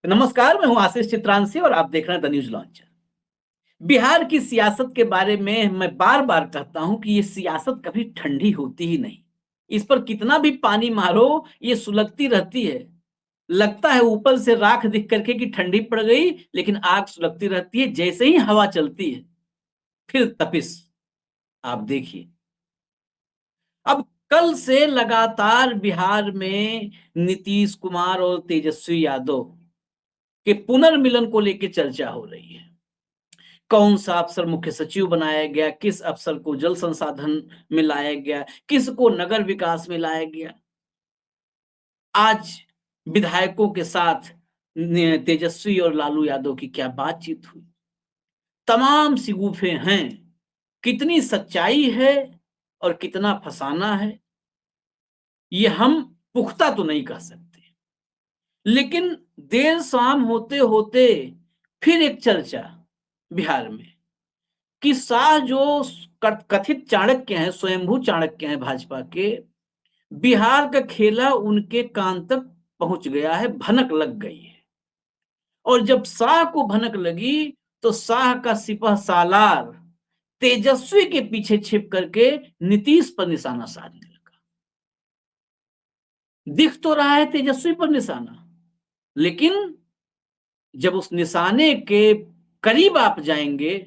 नमस्कार, मैं हूं आशीष चित्रांशी और आप देख रहे हैं द न्यूज लॉन्चर। बिहार की सियासत के बारे में मैं बार बार कहता हूं कि ये सियासत कभी ठंडी होती ही नहीं। इस पर कितना भी पानी मारो, ये सुलगती रहती है। लगता है ऊपर से राख दिख करके कि ठंडी पड़ गई, लेकिन आग सुलगती रहती है। जैसे ही हवा चलती है, फिर तपिश। आप देखिए, अब कल से लगातार बिहार में नीतीश कुमार और तेजस्वी यादव के पुनर्मिलन को लेकर चर्चा हो रही है। कौन सा अफसर मुख्य सचिव बनाया गया, किस अफसर को जल संसाधन में लाया गया, किसको नगर विकास में लाया गया। आज विधायकों के साथ तेजस्वी और लालू यादव की क्या बातचीत हुई, तमाम शिगुफे हैं। कितनी सच्चाई है और कितना फसाना है, ये हम पुख्ता तो नहीं कह सकते। लेकिन देर शाम होते होते फिर एक चर्चा बिहार में कि शाह जो कथित चाणक्य हैं, स्वयंभू चाणक्य हैं भाजपा के, बिहार का खेला उनके कान तक पहुंच गया है, भनक लग गई है। और जब शाह को भनक लगी तो शाह का सिपह सालार तेजस्वी के पीछे छिप करके नीतीश पर निशाना साधने लगा। दिख तो रहा है तेजस्वी पर निशाना, लेकिन जब उस निशाने के करीब आप जाएंगे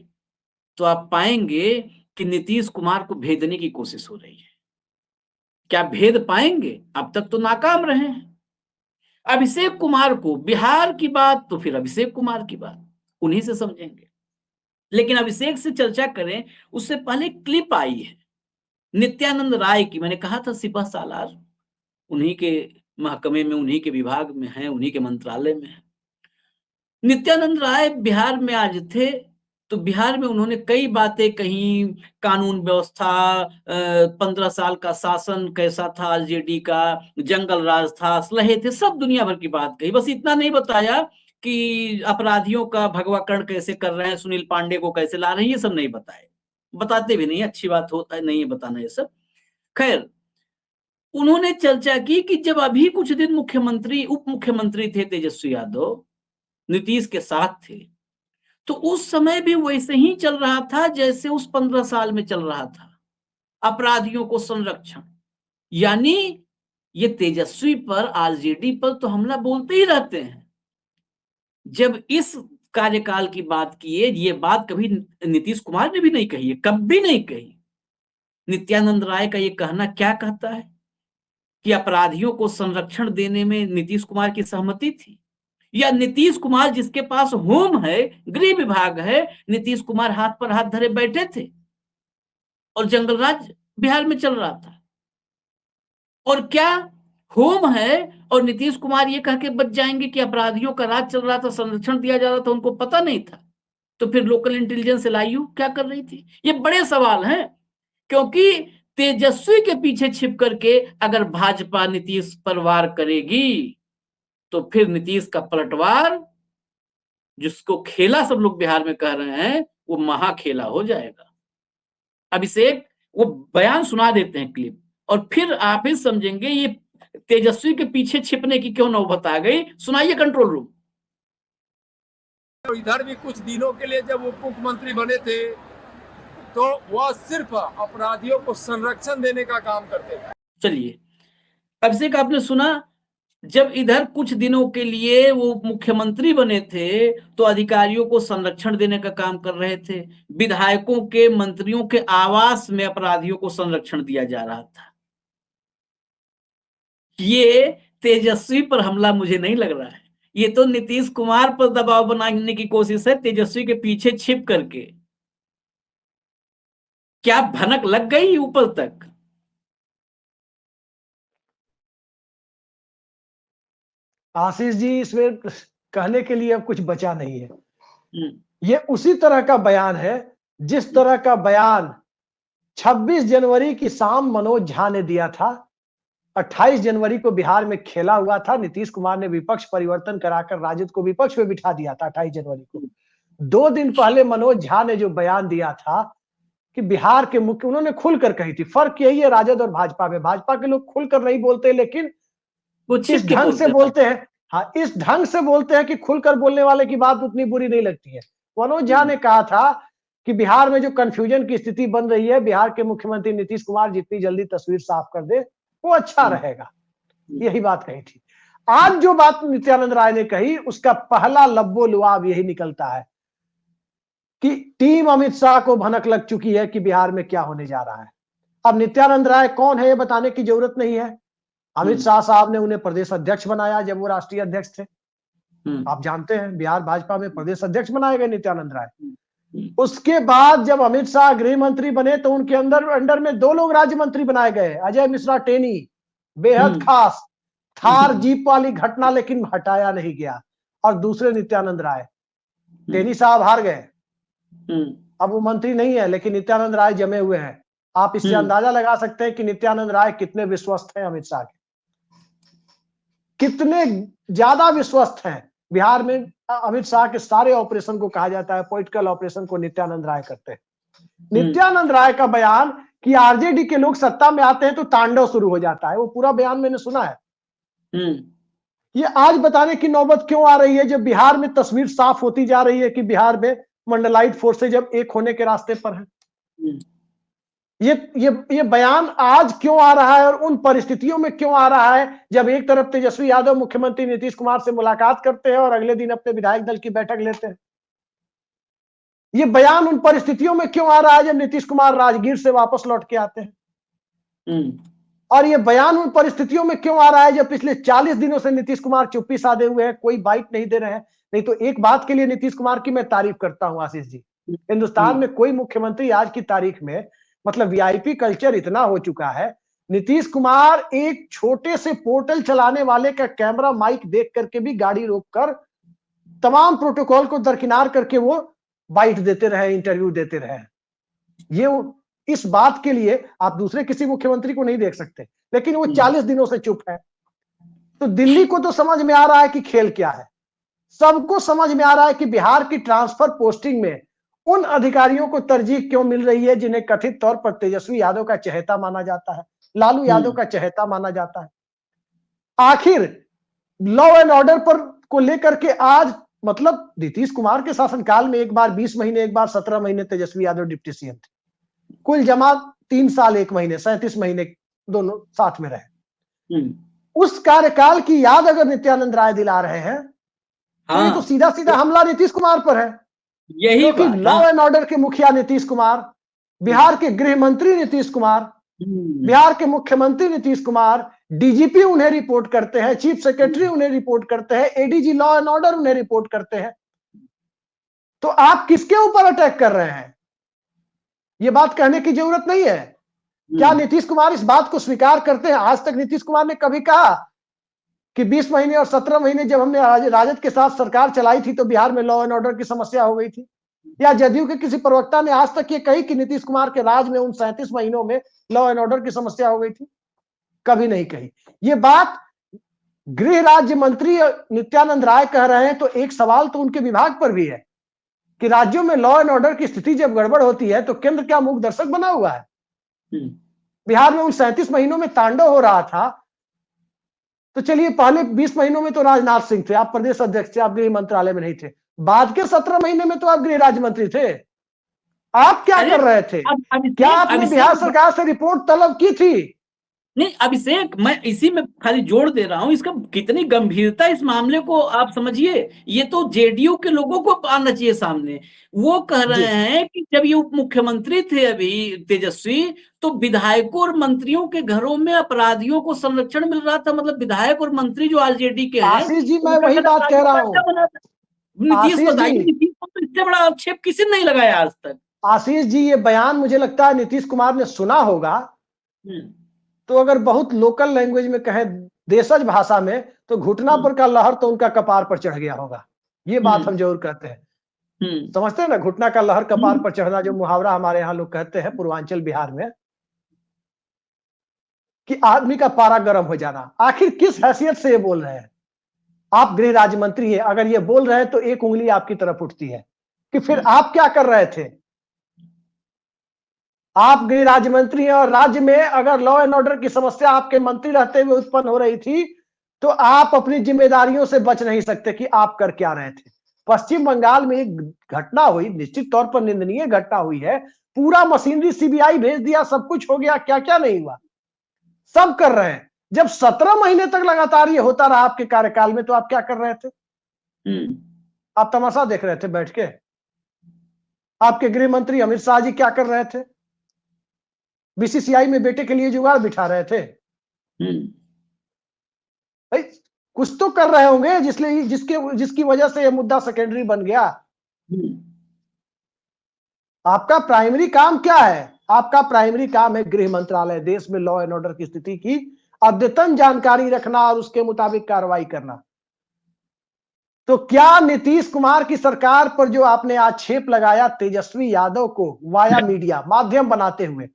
तो आप पाएंगे कि नीतीश कुमार को भेदने की कोशिश हो रही है। क्या भेद पाएंगे? अब तक तो नाकाम रहे हैं। अभिषेक कुमार को, बिहार की बात तो फिर अभिषेक कुमार की बात, उन्हीं से समझेंगे। लेकिन अभिषेक से चर्चा करें उससे पहले क्लिप आई है नित्यानंद राय की। मैंने कहा था सिपह सालार उन्हीं के महकमे में, उन्हीं के विभाग में है, उन्हीं के मंत्रालय में है। नित्यानंद राय बिहार में आज थे तो बिहार में उन्होंने कई बातें कही। कानून व्यवस्था, 15 साल का शासन कैसा था आरजेडी का, जंगल राज था, असलहे थे, सब दुनिया भर की बात कही। बस इतना नहीं बताया कि अपराधियों का भगवाकरण कैसे कर रहे हैं, सुनील पांडे को कैसे ला रहे हैं, ये सब नहीं बताए। बताते भी नहीं, अच्छी बात होता है नहीं है बताना ये सब। खैर, उन्होंने चर्चा की कि जब अभी कुछ दिन मुख्यमंत्री उप मुख्यमंत्री थे तेजस्वी यादव, नीतीश के साथ थे, तो उस समय भी वैसे ही चल रहा था जैसे उस 15 साल में चल रहा था। अपराधियों को संरक्षण, यानी ये तेजस्वी पर, आरजेडी पर तो हमला बोलते ही रहते हैं। जब इस कार्यकाल की बात की है, ये बात कभी नीतीश कुमार ने भी नहीं कही है, कभी नहीं कही। नित्यानंद राय का ये कहना क्या कहता है कि अपराधियों को संरक्षण देने में नीतीश कुमार की सहमति थी, या नीतीश कुमार जिसके पास होम है, गृह विभाग है, नीतीश कुमार हाथ पर हाथ धरे बैठे थे और जंगल राज बिहार में चल रहा था। और क्या होम है और नीतीश कुमार ये कह के बच जाएंगे कि अपराधियों का राज चल रहा था, संरक्षण दिया जा रहा था, उनको पता नहीं था? तो फिर लोकल इंटेलिजेंस एलआईयू क्या कर रही थी? ये बड़े सवाल हैं। क्योंकि तेजस्वी के पीछे छिप करके अगर भाजपा नीतीश पर वार करेगी तो फिर नीतीश का पलटवार, जिसको खेला सब लोग बिहार में कह रहे हैं, वो महाखेला हो जाएगा। अभिषेक वो बयान सुना देते हैं क्लिप, और फिर आप ही समझेंगे ये तेजस्वी के पीछे छिपने की क्यों नौबत आ गई। सुनाइए कंट्रोल रूम। इधर भी कुछ दिनों के लिए जब उप मुख्यमंत्री बने थे तो वह सिर्फ अपराधियों को संरक्षण देने का काम करते थे। चलिए, अभिषेक आपने सुना, जब इधर कुछ दिनों के लिए वो मुख्यमंत्री बने थे तो अधिकारियों को संरक्षण देने का काम कर रहे थे। विधायकों के, मंत्रियों के आवास में अपराधियों को संरक्षण दिया जा रहा था। ये तेजस्वी पर हमला मुझे नहीं लग रहा है, ये तो नीतीश कुमार पर दबाव बनाने की कोशिश है तेजस्वी के पीछे छिप करके। क्या भनक लग गई ऊपर तक? आशीष जी, इसमें कहने के लिए अब कुछ बचा नहीं है। हम्म। ये उसी तरह का बयान है जिस तरह का बयान 26 जनवरी की शाम मनोज झा ने दिया था। 28 जनवरी को बिहार में खेला हुआ था, नीतीश कुमार ने विपक्ष परिवर्तन कराकर राजद को विपक्ष में बिठा दिया था 28 जनवरी को। 2 दिन पहले मनोज झा ने जो बयान दिया था कि बिहार के मुख्य, उन्होंने खुलकर कही थी। फर्क यही है राजद और भाजपा में, भाजपा के लोग खुलकर नहीं बोलते लेकिन वो इस छिप के ढंग से बोलते हैं हाँ, इस ढंग से बोलते हैं कि खुलकर बोलने वाले की बात उतनी बुरी नहीं लगती है। मनोज झा ने कहा था कि बिहार में जो कंफ्यूजन की स्थिति बन रही है, बिहार के मुख्यमंत्री नीतीश कुमार जितनी जल्दी तस्वीर साफ कर दे वो अच्छा रहेगा, यही बात कही थी। आज जो बात नित्यानंद राय ने कही उसका पहला लब्बो लुआब यही निकलता है कि टीम अमित शाह को भनक लग चुकी है कि बिहार में क्या होने जा रहा है। अब नित्यानंद राय कौन है ये बताने की जरूरत नहीं है। अमित शाह साहब ने उन्हें प्रदेश अध्यक्ष बनाया जब वो राष्ट्रीय अध्यक्ष थे। आप जानते हैं बिहार भाजपा में प्रदेश अध्यक्ष बनाए गए नित्यानंद राय। उसके बाद जब अमित शाह गृह मंत्री बने तो उनके अंडर में 2 लोग राज्य मंत्री बनाए गए, अजय मिश्रा टेनी, बेहद खास थार जीप वाली घटना लेकिन हटाया नहीं गया, और दूसरे नित्यानंद राय। टेनी साहब हार गए, अब वो मंत्री नहीं है, लेकिन नित्यानंद राय जमे हुए हैं। आप इससे अंदाजा लगा सकते हैं कि नित्यानंद राय कितने विश्वस्त हैं अमित शाह के, कितने ज्यादा विश्वस्त हैं। बिहार में अमित शाह के सारे ऑपरेशन को कहा जाता है पॉलिटिकल ऑपरेशन को नित्यानंद राय करते हैं। नित्यानंद राय का बयान कि आरजेडी के लोग सत्ता में आते हैं तो तांडव शुरू हो जाता है, वो पूरा बयान मैंने सुना है। ये आज बताने की नौबत क्यों आ रही है जब बिहार में तस्वीर साफ होती जा रही है कि बिहार में मंडलाइट फोर्सेज जब एक होने के रास्ते पर है। ये बयान आज क्यों आ रहा है और उन परिस्थितियों में क्यों आ रहा है जब एक तरफ तेजस्वी यादव मुख्यमंत्री नीतीश कुमार से मुलाकात करते हैं और अगले दिन अपने विधायक दल की बैठक लेते हैं। ये बयान उन परिस्थितियों में क्यों आ रहा है जब नीतीश कुमार राजगीर से वापस लौट के आते हैं। और ये बयान उन परिस्थितियों में क्यों आ रहा है जब पिछले 40 दिनों से नीतीश कुमार चुप्पी साधे हुए हैं, कोई बाइट नहीं दे रहे हैं। नहीं तो एक बात के लिए नीतीश कुमार की मैं तारीफ करता हूं आशीष जी, हिंदुस्तान में कोई मुख्यमंत्री आज की तारीख में, मतलब वीआईपी कल्चर इतना हो चुका है, नीतीश कुमार एक छोटे से पोर्टल चलाने वाले का कैमरा माइक देख करके भी गाड़ी रोककर तमाम प्रोटोकॉल को दरकिनार करके वो बाइट देते रहे, इंटरव्यू देते रहे। ये इस बात के लिए आप दूसरे किसी मुख्यमंत्री को नहीं देख सकते, लेकिन वो 40 दिनों से चुप है। तो दिल्ली को तो समझ में आ रहा है कि खेल क्या है, सबको समझ में आ रहा है कि बिहार की ट्रांसफर पोस्टिंग में उन अधिकारियों को तरजीह क्यों मिल रही है जिन्हें कथित तौर पर तेजस्वी यादव का चहेता माना जाता है, लालू यादव का चहेता माना जाता है। आखिर लॉ एंड ऑर्डर पर को लेकर के आज, मतलब नीतीश कुमार के शासनकाल में एक बार 20 महीने, एक बार 17 महीने तेजस्वी यादव डिप्टी सीएम थे, कुल जमा 3 साल 1 महीने 37 महीने दोनों साथ में रहे। उस कार्यकाल की याद अगर नित्यानंद राय दिला रहे हैं तो ये तो सीधा सीधा हमला नीतीश कुमार पर है। यही क्योंकि लॉ एंड ऑर्डर के मुखिया नीतीश कुमार, बिहार के गृह मंत्री नीतीश कुमार, बिहार के मुख्यमंत्री नीतीश कुमार, डीजीपी उन्हें रिपोर्ट करते हैं, चीफ सेक्रेटरी उन्हें रिपोर्ट करते हैं, एडीजी लॉ एंड ऑर्डर उन्हें रिपोर्ट करते हैं। तो आप किसके ऊपर अटैक कर रहे हैं, ये बात कहने की जरूरत नहीं है। क्या नीतीश कुमार इस बात को स्वीकार करते हैं? आज तक नीतीश कुमार ने कभी कहा कि 20 महीने और 17 महीने जब हमने राजद के साथ सरकार चलाई थी तो बिहार में लॉ एंड ऑर्डर की समस्या हो गई थी? या जदयू के किसी प्रवक्ता ने आज तक ये कही कि नीतीश कुमार के राज में उन 37 महीनों में लॉ एंड ऑर्डर की समस्या हो गई थी? कभी नहीं कही। ये बात गृह राज्य मंत्री नित्यानंद राय कह रहे हैं तो एक सवाल तो उनके विभाग पर भी है कि राज्यों में लॉ एंड ऑर्डर की स्थिति जब गड़बड़ होती है तो केंद्र क्या मूक दर्शक बना हुआ है? बिहार में उन 37 महीनों में तांडव हो रहा था तो चलिए, पहले 20 महीनों में तो राजनाथ सिंह थे, आप प्रदेश अध्यक्ष थे, आप गृह मंत्रालय में नहीं थे। बाद के 17 महीने में तो आप गृह राज्य मंत्री थे। आप क्या कर रहे थे? क्या आपने बिहार सरकार से रिपोर्ट तलब की थी? नहीं अभिषेक, मैं इसी में खाली जोड़ दे रहा हूं, इसका कितनी गंभीरता इस मामले को आप समझिए। ये तो जेडीयू के लोगों को आना चाहिए सामने। वो कह रहे हैं कि जब ये उप मुख्यमंत्री थे अभी तेजस्वी, तो विधायकों और मंत्रियों के घरों में अपराधियों को संरक्षण मिल रहा था। मतलब विधायक और मंत्री जो आरजेडी के हैं, आशीष जी मैं वही बात कह रहा हूँ। नीतीश को तो इससे बड़ा आक्षेप किसी ने नहीं लगाया आज तक। आशीष जी ये बयान मुझे लगता है नीतीश कुमार ने सुना होगा, तो अगर बहुत लोकल लैंग्वेज में कहे, देशज भाषा में, तो घुटना पर का लहर तो उनका कपार पर चढ़ गया होगा। ये बात हम जरूर कहते हैं, समझते हैं ना, घुटना का लहर कपार पर चढ़ना, जो मुहावरा हमारे यहाँ लोग कहते हैं पूर्वांचल बिहार में, कि आदमी का पारा गर्म हो जाना। आखिर किस हैसियत से ये बोल रहे हैं? आप गृह राज्य मंत्री है, अगर ये बोल रहे हैं तो एक उंगली आपकी तरफ उठती है कि फिर आप क्या कर रहे थे? आप गृह राज्य मंत्री हैं और राज्य में अगर लॉ एंड ऑर्डर की समस्या आपके मंत्री रहते हुए उत्पन्न हो रही थी तो आप अपनी जिम्मेदारियों से बच नहीं सकते कि आप कर क्या रहे थे। पश्चिम बंगाल में एक घटना हुई, निश्चित तौर पर निंदनीय घटना हुई है, पूरा मशीनरी सीबीआई भेज दिया, सब कुछ हो गया, क्या क्या नहीं हुआ, सब कर रहे हैं। जब 17 महीने तक लगातार ये होता रहा आपके कार्यकाल में, तो आप क्या कर रहे थे? आप तमाशा देख रहे थे बैठ के। आपके गृह मंत्री अमित शाह जी क्या कर रहे थे? बीसीसीआई में बेटे के लिए जुगाड़ बिठा रहे थे। भाई कुछ तो कर रहे होंगे जिसकी वजह से यह मुद्दा सेकेंडरी बन गया। आपका प्राइमरी काम क्या है? आपका प्राइमरी काम है गृह मंत्रालय, देश में लॉ एंड ऑर्डर की स्थिति की अद्यतन जानकारी रखना और उसके मुताबिक कार्रवाई करना। तो क्या नीतीश कुमार की सरकार पर जो आपने आक्षेप लगाया तेजस्वी यादव को वाया मीडिया माध्यम बनाते हुए,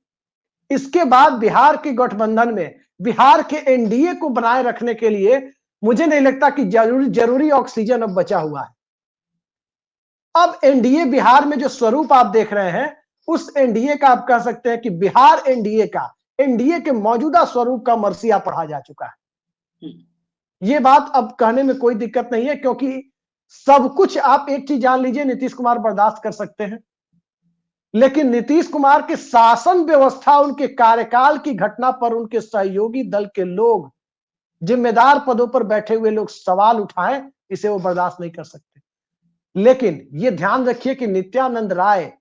इसके बाद बिहार के गठबंधन में, बिहार के एनडीए को बनाए रखने के लिए मुझे नहीं लगता कि जरूरी ऑक्सीजन अब बचा हुआ है। अब एनडीए बिहार में जो स्वरूप आप देख रहे हैं, उस एनडीए का आप कह सकते हैं कि बिहार एनडीए के मौजूदा स्वरूप का मरसिया पढ़ा जा चुका है। ये बात अब कहने में कोई दिक्कत नहीं है, क्योंकि सब कुछ आप एक चीज जान लीजिए, नीतीश कुमार बर्दाश्त कर सकते हैं, लेकिन नीतीश कुमार के शासन व्यवस्था, उनके कार्यकाल की घटना पर उनके सहयोगी दल के लोग, जिम्मेदार पदों पर बैठे हुए लोग सवाल उठाएं, इसे वो बर्दाश्त नहीं कर सकते। लेकिन ये ध्यान रखिए कि Nityanand Rai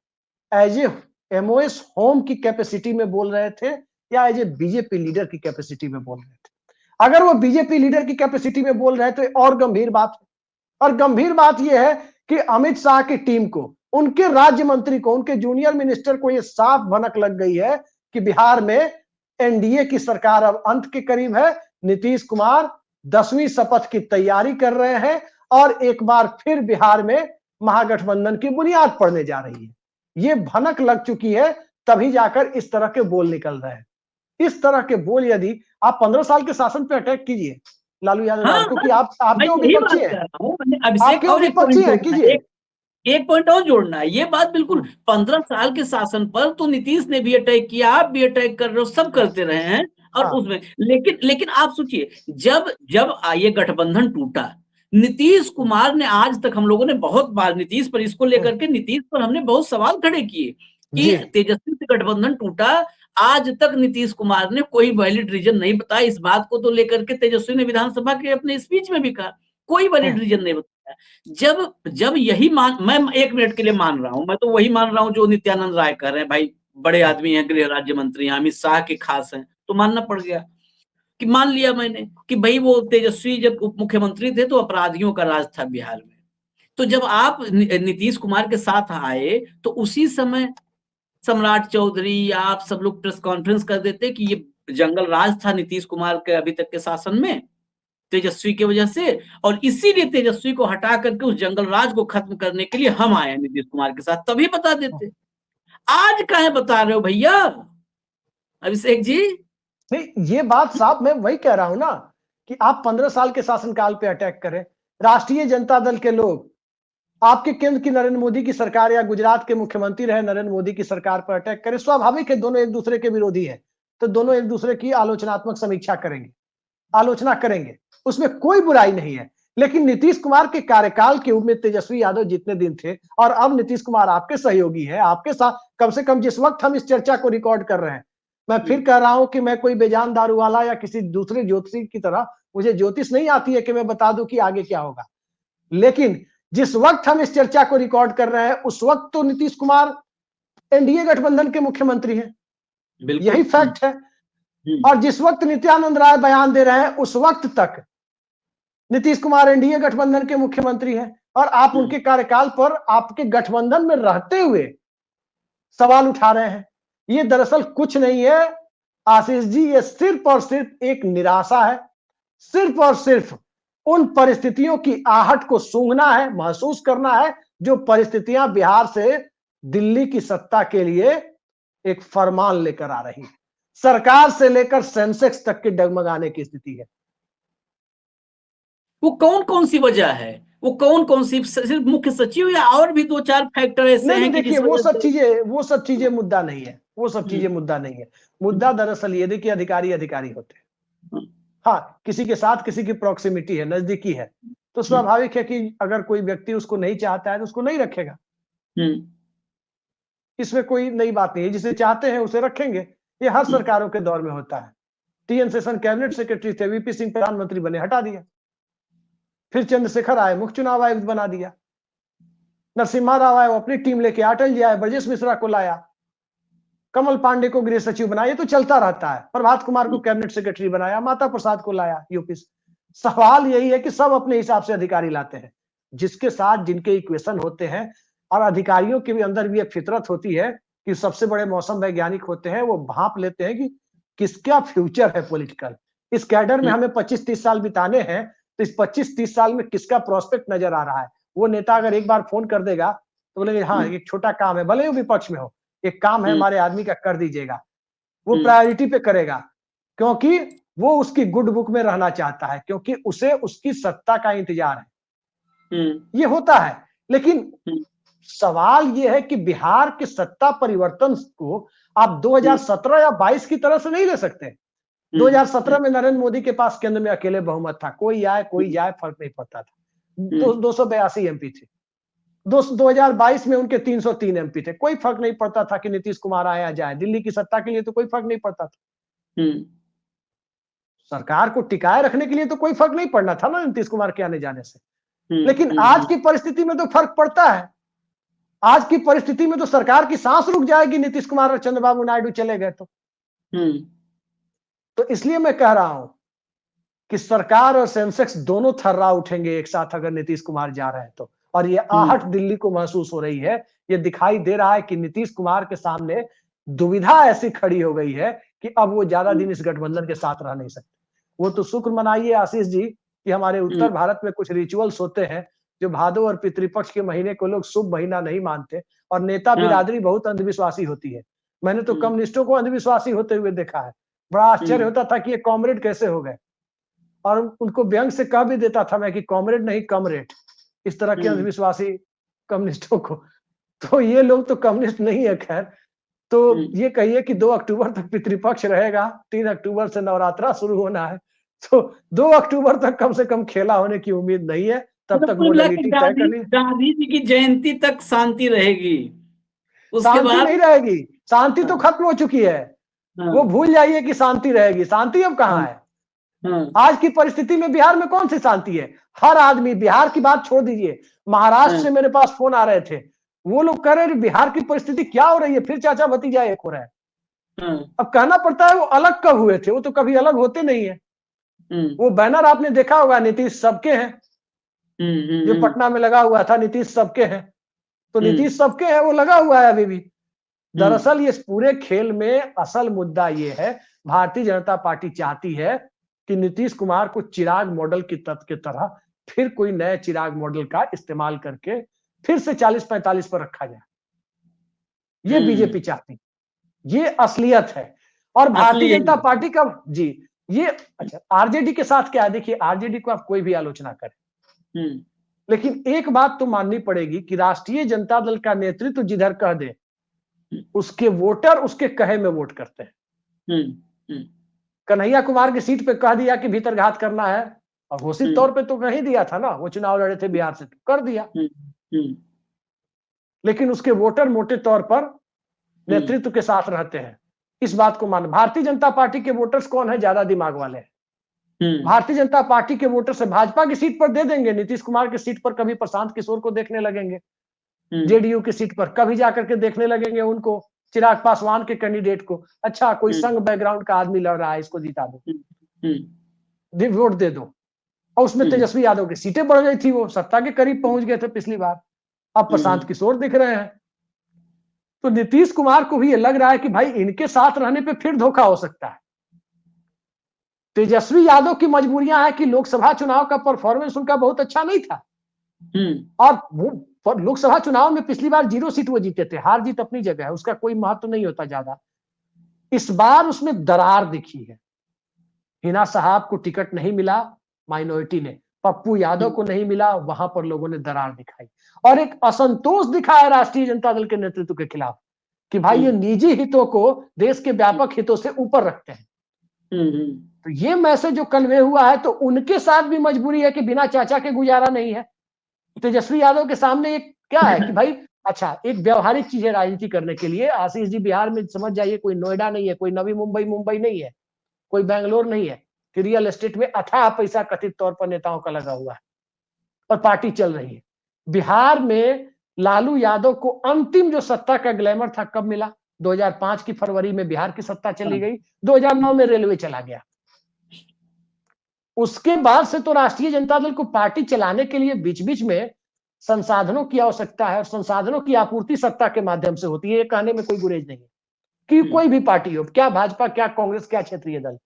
as a MOS home की कैपेसिटी में बोल रहे थे या एज ए बीजेपी लीडर की कैपेसिटी में बोल रहे थे। अगर वो बीजेपी लीडर की कैपेसिटी में बोल रहे थे तो और गंभीर बात है। और गंभीर बात यह है कि अमित शाह की टीम को, उनके राज्य मंत्री को, उनके जूनियर मिनिस्टर को यह साफ भनक लग गई है कि बिहार में एनडीए की सरकार अब अंत के करीब है। नीतीश कुमार 10वीं शपथ की तैयारी कर रहे हैं और एक बार फिर बिहार में महागठबंधन की बुनियाद पड़ने जा रही है। ये भनक लग चुकी है, तभी जाकर इस तरह के बोल निकल रहे हैं। इस तरह के बोल यदि आप 15 साल के शासन पे अटैक कीजिए लालू यादव, हाँ, क्योंकि आपके वो विपक्षी है, अभिषेक, और कीजिए। एक पॉइंट और जोड़ना है, ये बात बिल्कुल 15 साल के शासन पर तो नीतीश ने भी अटैक किया, आप भी अटैक कर रहे हो, सब करते रहे हैं। और उसमें लेकिन आप सोचिए, जब ये गठबंधन टूटा, नीतीश कुमार ने, आज तक हम लोगों ने बहुत बार नीतीश पर, इसको लेकर के नीतीश पर हमने बहुत सवाल खड़े किए कि तेजस्वी से गठबंधन टूटा, आज तक नीतीश कुमार ने कोई वैलिड रीजन नहीं बताया। इस बात को तो लेकर के तेजस्वी ने विधानसभा के अपने स्पीच में भी कहा, कोई वैलिड रीजन नहीं बताया। जब यही मैं 1 मिनट के लिए मान रहा हूं, मैं तो वही मान रहा हूं जो नित्यानंद राय कर रहे हैं, भाई बड़े आदमी हैं, गृह राज्य मंत्री हैं, अमित शाह के खास हैं, तो मानना पड़ गया कि मान लिया मैंने कि भाई वो तेजस्वी जब उप मुख्यमंत्री थे तो अपराधियों का राज था बिहार में। तो जब आप नीतीश कुमार के साथ आए तो उसी समय सम्राट चौधरी या आप सब लोग प्रेस कॉन्फ्रेंस कर देते कि ये जंगल राज था नीतीश कुमार के अभी तक के शासन में तेजस्वी की वजह से, और इसीलिए तेजस्वी को हटा करके उस जंगल राज को खत्म करने के लिए हम आए नीतीश कुमार के साथ, तभी बता देते। आज काहे बता रहे हो भैया अभिषेक जी? नहीं, ये बात साहब मैं वही कह रहा हूं ना कि आप 15 साल के शासनकाल पे अटैक करें। राष्ट्रीय जनता दल के लोग आपके केंद्र की नरेंद्र मोदी की सरकार या गुजरात के मुख्यमंत्री रहे नरेंद्र मोदी की सरकार पर अटैक करें, स्वाभाविक है, दोनों एक दूसरे के विरोधी है, तो दोनों एक दूसरे की आलोचनात्मक समीक्षा करेंगे, आलोचना करेंगे, उसमें कोई बुराई नहीं है। लेकिन नीतीश कुमार के कार्यकाल के में तेजस्वी यादव जितने दिन थे, और अब नीतीश कुमार आपके सहयोगी है, आपके साथ कम से कम जिस वक्त हम इस चर्चा को रिकॉर्ड कर रहे हैं, मैं फिर कह रहा हूं कि मैं कोई बेजान दारू वाला या किसी दूसरे ज्योतिषी की तरह, मुझे ज्योतिष नहीं आती है कि मैं बता दूं कि आगे क्या होगा। लेकिन जिस वक्त हम इस चर्चा को रिकॉर्ड कर रहे हैं, उस वक्त तो नीतीश कुमार एनडीए गठबंधन के मुख्यमंत्री हैं, यही फैक्ट है। और जिस वक्त नित्यानंद राय बयान दे रहे हैं, उस वक्त तक नीतीश कुमार एनडीए गठबंधन के मुख्यमंत्री हैं, और आप उनके कार्यकाल पर आपके गठबंधन में रहते हुए सवाल उठा रहे हैं। ये दरअसल कुछ नहीं है आशीष जी, ये सिर्फ और सिर्फ एक निराशा है, सिर्फ और सिर्फ उन परिस्थितियों की आहट को सूंघना है, महसूस करना है, जो परिस्थितियां बिहार से दिल्ली की सत्ता के लिए एक फरमान लेकर आ रही है। सरकार से लेकर सेंसेक्स तक के डगमगाने की स्थिति है। वो कौन कौन सी वजह है, वो कौन कौन सी, सिर्फ मुख्य सचिव या और भी 2-4 फैक्टर ऐसे हैं कि देखिए वो सब चीजें मुद्दा नहीं है, वो सब चीजें मुद्दा नहीं है। मुद्दा दरअसल ये देखिए, अधिकारी होते हैं, हाँ, किसी के साथ किसी की प्रॉक्सिमिटी है, नजदीकी है, तो स्वाभाविक है कि अगर कोई व्यक्ति उसको नहीं चाहता है तो उसको नहीं रखेगा। इसमें कोई नई बात नहीं है, जिसे चाहते हैं उसे रखेंगे। ये हर सरकारों के दौर में होता है। टीएन शेषन कैबिनेट सेक्रेटरी थे, वीपी सिंह प्रधानमंत्री बने, हटा दिया। फिर चंद्रशेखर आए, मुख्य चुनाव आयुक्त बना दिया। नरसिम्हा राव आए, वो अपनी टीम लेके, अटल जी आए, ब्रजेश मिश्रा को लाया, कमल पांडे को गृह सचिव बनाया, ये तो चलता रहता है। प्रभात कुमार को कैबिनेट सेक्रेटरी बनाया, माता प्रसाद को लाया यूपी से। सवाल यही है कि सब अपने हिसाब से अधिकारी लाते हैं, जिसके साथ जिनके इक्वेशन होते हैं। और अधिकारियों के भी अंदर भी एक फितरत होती है कि सबसे बड़े मौसम वैज्ञानिक होते हैं, वो भांप लेते हैं कि किसका फ्यूचर है पॉलिटिकल। इस कैडर में हमें 25-30 साल बिताने हैं, तो इस 25-30 साल में किसका प्रोस्पेक्ट नजर आ रहा है। वो नेता अगर एक बार फोन कर देगा तो बोलेंगे हाँ एक छोटा काम है, भले ही विपक्ष में हो, एक काम है हमारे आदमी का, कर दीजिएगा। वो प्रायोरिटी पे करेगा, क्योंकि वो उसकी गुड बुक में रहना चाहता है, क्योंकि उसे उसकी सत्ता का इंतजार है। ये होता है। लेकिन सवाल ये है कि बिहार के सत्ता परिवर्तन को आप 2017 या 22 की तरह से नहीं ले सकते। 2017 में नरेंद्र मोदी के पास केंद्र में अकेले बहुमत था, कोई आए कोई जाए फर्क नहीं पड़ता था। 282 एमपी थे। 2022 में उनके 303 एमपी थे, कोई फर्क नहीं पड़ता था कि नीतीश कुमार आए या जाए। दिल्ली की सत्ता के लिए तो कोई फर्क नहीं पड़ता था। सरकार को टिकाए रखने के लिए तो कोई फर्क नहीं पड़ना था ना नीतीश कुमार के आने जाने से। लेकिन आज की परिस्थिति में तो फर्क पड़ता है। आज की परिस्थिति में तो सरकार की सांस रुक जाएगी नीतीश कुमार और चंद्रबाबू नायडू चले गए तो इसलिए मैं कह रहा हूं कि सरकार और सेंसेक्स दोनों थर्रा उठेंगे एक साथ अगर नीतीश कुमार जा रहे हैं तो। और ये आहट दिल्ली को महसूस हो रही है। ये दिखाई दे रहा है कि नीतीश कुमार के सामने दुविधा ऐसी खड़ी हो गई है कि अब वो ज्यादा दिन इस गठबंधन के साथ रह नहीं सकते। वो तो शुक्र मनाइए आशीष जी कि हमारे उत्तर भारत में कुछ रिचुअल्स होते हैं जो भादो और पितृपक्ष के महीने को लोग शुभ महीना नहीं मानते, और नेता बिरादरी बहुत अंधविश्वासी होती है। मैंने तो कम्युनिस्टों को अंधविश्वासी होते हुए देखा है। बड़ा आश्चर्य होता था कि ये कॉमरेड कैसे हो गए, और उनको व्यंग से कह भी देता था मैं कि कॉमरेड नहीं कमरेड, इस तरह के अंधविश्वासी कम्युनिस्टों को। तो ये लोग तो कम्युनिस्ट नहीं है। खैर, तो ये कहिए कि 2 अक्टूबर तक पितृपक्ष रहेगा, 3 अक्टूबर से नवरात्रा शुरू होना है, तो 2 अक्टूबर तक कम से कम खेला होने की उम्मीद नहीं है। तब तक मोडालिटी तय करनी। गांधी जी की जयंती तक शांति रहेगी, उसके शांति बाद नहीं रहेगी। शांति तो खत्म हो चुकी है। वो भूल जाइए कि शांति रहेगी। शांति अब कहाँ है? आज की परिस्थिति में बिहार में कौन सी शांति है? हर आदमी, बिहार की बात छोड़ दीजिए, महाराष्ट्र से मेरे पास फोन आ रहे थे, वो लोग कह रहे हैं बिहार की परिस्थिति क्या हो रही है, फिर चाचा भतीजा एक हो रहा है। अब कहना पड़ता है वो अलग कब हुए थे? वो तो कभी अलग होते नहीं है। वो बैनर आपने देखा होगा, नीतीश सबके हैं, जो पटना में लगा हुआ था, नीतीश सबके हैं। तो नीतीश सबके हैं, वो लगा हुआ है अभी भी। दरअसल ये पूरे खेल में असल मुद्दा ये है, भारतीय जनता पार्टी चाहती है कि नीतीश कुमार को चिराग मॉडल की तरह फिर कोई नए चिराग मॉडल का इस्तेमाल करके फिर से 40-45 पर रखा जाए। ये बीजेपी चाहती, ये असलियत है। और भारतीय जनता पार्टी का जी ये अच्छा, आरजेडी के साथ क्या है? देखिए, आरजेडी को आप कोई भी आलोचना करें, लेकिन एक बात तो माननी पड़ेगी कि राष्ट्रीय जनता दल का नेतृत्व जिधर कह दे, उसके वोटर उसके कहे में वोट करते हैं। कन्हैया कुमार की सीट पे कह दिया कि भीतरघात करना है, और घोषित तौर पे तो नहीं दिया था ना, वो चुनाव लड़े थे बिहार से, तो कर दिया। लेकिन उसके वोटर मोटे तौर पर नेतृत्व के साथ रहते हैं। इस बात को मान, भारतीय जनता पार्टी के वोटर्स कौन है? ज्यादा दिमाग वाले हैं। भारतीय जनता पार्टी के वोटर से भाजपा की सीट पर दे देंगे, नीतीश कुमार की सीट पर कभी प्रशांत किशोर को देखने लगेंगे, जेडीयू की सीट पर कभी जाकर के देखने लगेंगे उनको, चिराग पासवान के कैंडिडेट को। अच्छा, कोई संघ बैकग्राउंड का आदमी लड़ रहा है, इसको जिता दो, वोट दे दो। और उसमें तेजस्वी यादव की सीटें बढ़ गई थी, वो सत्ता के करीब पहुंच गए थे पिछली बार। अब प्रशांत किशोर दिख रहे हैं। तो नीतीश कुमार को भी ये लग रहा है कि भाई इनके साथ रहने पे फिर धोखा हो सकता है। तेजस्वी यादव की मजबूरियां हैं कि लोकसभा चुनाव का परफॉर्मेंस उनका बहुत अच्छा नहीं था, और वो लोकसभा चुनाव में पिछली बार 0 सीट वो जीते थे। हार जीत अपनी जगह है, उसका कोई महत्व नहीं होता ज्यादा। इस बार उसमें दरार दिखी है। हिना साहब को टिकट नहीं मिला माइनॉरिटी ने, पप्पू यादव को नहीं मिला, वहां पर लोगों ने दरार दिखाई, और एक असंतोष दिखाया राष्ट्रीय जनता दल के नेतृत्व के खिलाफ कि भाई ये निजी हितों को देश के व्यापक हितों से ऊपर रखते हैं। तो ये मैसेज जो कन्वे हुआ है, तो उनके साथ भी मजबूरी है कि बिना चाचा के गुजारा नहीं है। तेजस्वी यादव के सामने एक क्या है कि भाई अच्छा, एक व्यवहारिक चीज है राजनीति करने के लिए। आशीष जी, बिहार में समझ जाइए कोई नोएडा नहीं है, कोई नवी मुंबई नहीं है, कोई बेंगलोर नहीं है कि रियल एस्टेट में अथाह पैसा कथित तौर पर नेताओं का लगा हुआ है और पार्टी चल रही है। बिहार में लालू यादव को अंतिम जो सत्ता का ग्लैमर था कब मिला? 2005 की फरवरी में बिहार की सत्ता चली गई, 2009 में रेलवे चला गया। उसके बाद से तो राष्ट्रीय जनता दल को पार्टी चलाने के लिए बीच बीच में संसाधनों की आवश्यकता है, और संसाधनों की आपूर्ति सत्ता के माध्यम से होती है। ये कहने में कोई गुरेज नहीं है कि कोई भी पार्टी हो, क्या भाजपा, क्या कांग्रेस, क्या क्षेत्रीय दल,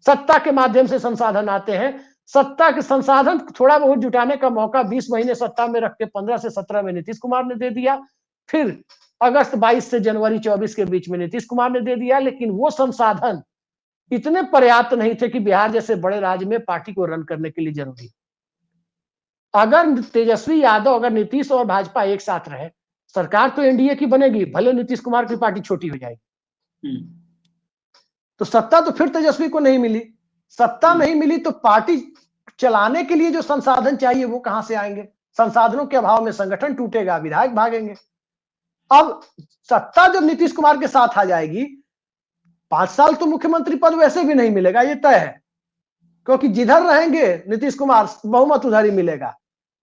सत्ता के माध्यम से संसाधन आते हैं। सत्ता के संसाधन थोड़ा बहुत जुटाने का मौका 20 महीने सत्ता में रख के 15 से 17 में नीतीश कुमार ने दे दिया, फिर अगस्त 22 से जनवरी 24 के बीच में नीतीश कुमार ने दे दिया। लेकिन वो संसाधन इतने पर्याप्त नहीं थे कि बिहार जैसे बड़े राज्य में पार्टी को रन करने के लिए जरूरी। अगर तेजस्वी यादव, अगर नीतीश और भाजपा एक साथ रहे, सरकार तो एनडीए की बनेगी, भले नीतीश कुमार की पार्टी छोटी हो जाएगी, तो सत्ता तो फिर तेजस्वी को नहीं मिली। सत्ता नहीं मिली तो पार्टी चलाने के लिए जो संसाधन चाहिए वो कहां से आएंगे? संसाधनों के अभाव में संगठन टूटेगा, विधायक भागेंगे। अब सत्ता जब नीतीश कुमार के साथ आ जाएगी, 5 साल तो मुख्यमंत्री पद वैसे भी नहीं मिलेगा, ये तय है, क्योंकि जिधर रहेंगे नीतीश कुमार बहुमत उधर ही मिलेगा।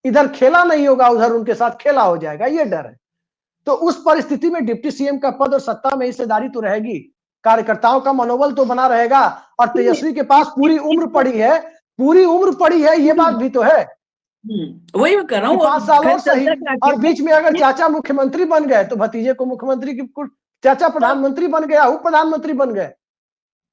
इधर खेला नहीं होगा, उधर उनके साथ खेला हो जाएगा, ये डर है। तो उस परिस्थिति में डिप्टी सीएम का पद और सत्ता में हिस्सेदारी तो रहेगी, कार्यकर्ताओं का मनोबल तो बना रहेगा। और तेजस्वी के पास पूरी उम्र पड़ी है, ये बात भी तो है। वही मैं कर रहा हूँ, 5 साल और सही, और बीच में अगर चाचा मुख्यमंत्री बन गए तो भतीजे को मुख्यमंत्री की, चाचा प्रधानमंत्री बन गया, उप प्रधानमंत्री बन गए,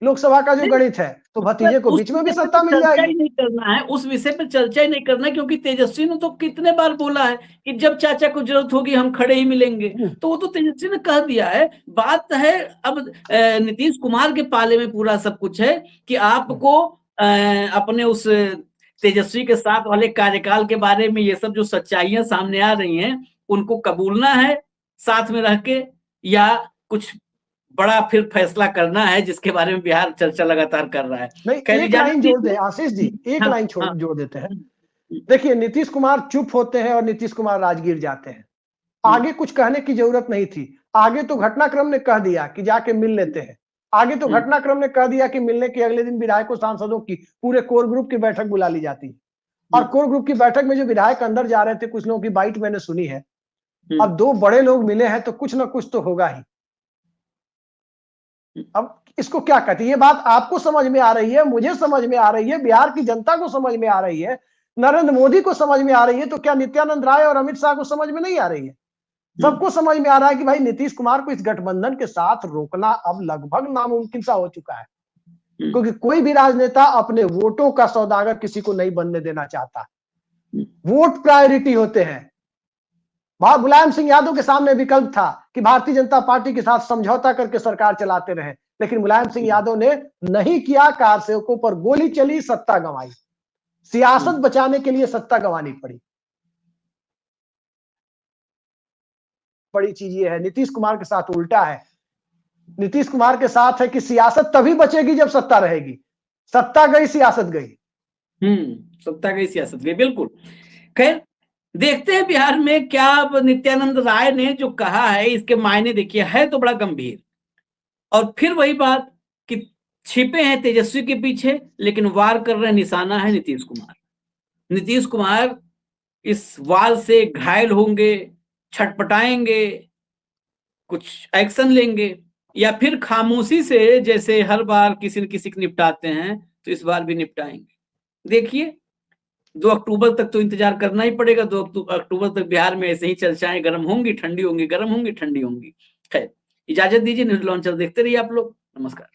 लोकसभा का जो गणित है, तो भतीजे को बीच में भी सत्ता मिल जाएगी। नहीं करना है, उस विषय पर चर्चा ही नहीं करना, क्योंकि तेजस्वी ने तो कितने बार बोला है कि जब चाचा को जरूरत होगी हम खड़े ही मिलेंगे। तो वो तो तेजस्वी ने कह दिया है। बात है अब नीतीश कुमार के पाले में पूरा सब कुछ है कि आपको अपने उस तेजस्वी के साथ वाले कार्यकाल के बारे में ये सब जो सच्चाइयां सामने आ रही हैं उनको कबूलना है साथ में रह के, या कुछ बड़ा फिर फैसला करना है जिसके बारे में बिहार चर्चा लगातार कर रहा है। नहीं, एक लाइन जोड़ दे आशीष जी, एक लाइन जोड़ देते हैं। देखिए, नीतीश कुमार चुप होते हैं और नीतीश कुमार राजगीर जाते हैं। आगे कुछ कहने की जरूरत नहीं थी। आगे तो घटनाक्रम ने कह दिया कि जाके मिल लेते हैं। आगे तो घटनाक्रम ने कह दिया कि मिलने के अगले दिन विधायकों, सांसदों की, पूरे कोर ग्रुप की बैठक बुला ली जाती है। और कोर ग्रुप की बैठक में जो विधायक अंदर जा रहे थे, कुछ लोगों की बाइट मैंने सुनी है। अब 2 बड़े लोग मिले हैं तो कुछ ना कुछ तो होगा ही। अब इसको क्या कहते हैं? ये बात आपको समझ में आ रही है, मुझे समझ में आ रही है, बिहार की जनता को समझ में आ रही है, नरेंद्र मोदी को समझ में आ रही है, तो क्या नित्यानंद राय और अमित शाह को समझ में नहीं आ रही है? सबको समझ में आ रहा है कि भाई नीतीश कुमार को इस गठबंधन के साथ रोकना अब लगभग नामुमकिन सा हो चुका है, क्योंकि कोई भी राजनेता अपने वोटों का सौदागर किसी को नहीं बनने देना चाहता। वोट प्रायोरिटी होते हैं। मुलायम सिंह यादव के सामने विकल्प था कि भारतीय जनता पार्टी के साथ समझौता करके सरकार चलाते रहे, लेकिन मुलायम सिंह यादव ने नहीं किया। कारसेवकों पर गोली चली, सत्ता गंवाई। सियासत बचाने के लिए सत्ता गंवानी पड़ी। बड़ी चीज ये है, नीतीश कुमार के साथ उल्टा है। नीतीश कुमार के साथ है कि सियासत तभी बचेगी जब सत्ता रहेगी। सत्ता गई, सियासत गई। सत्ता गई, सियासत गई, बिल्कुल। खैर, देखते हैं बिहार में क्या। नित्यानंद राय ने जो कहा है इसके मायने देखिए, है तो बड़ा गंभीर। और फिर वही बात कि छिपे हैं तेजस्वी के पीछे, लेकिन वार कर रहे निशाना है नीतीश कुमार। नीतीश कुमार इस वार से घायल होंगे, छटपटाएंगे, कुछ एक्शन लेंगे, या फिर खामोशी से जैसे हर बार किसी न किसी को निपटाते हैं तो इस बार भी निपटाएंगे। देखिए, 2 अक्टूबर तक तो इंतजार करना ही पड़ेगा। 2 अक्टूबर तक बिहार में ऐसे ही चर्चाएं गर्म होंगी, ठंडी होंगी, गर्म होंगी, ठंडी होंगी। खैर, इजाजत दीजिए। न्यूज लॉन्चर देखते रहिए आप लोग। नमस्कार।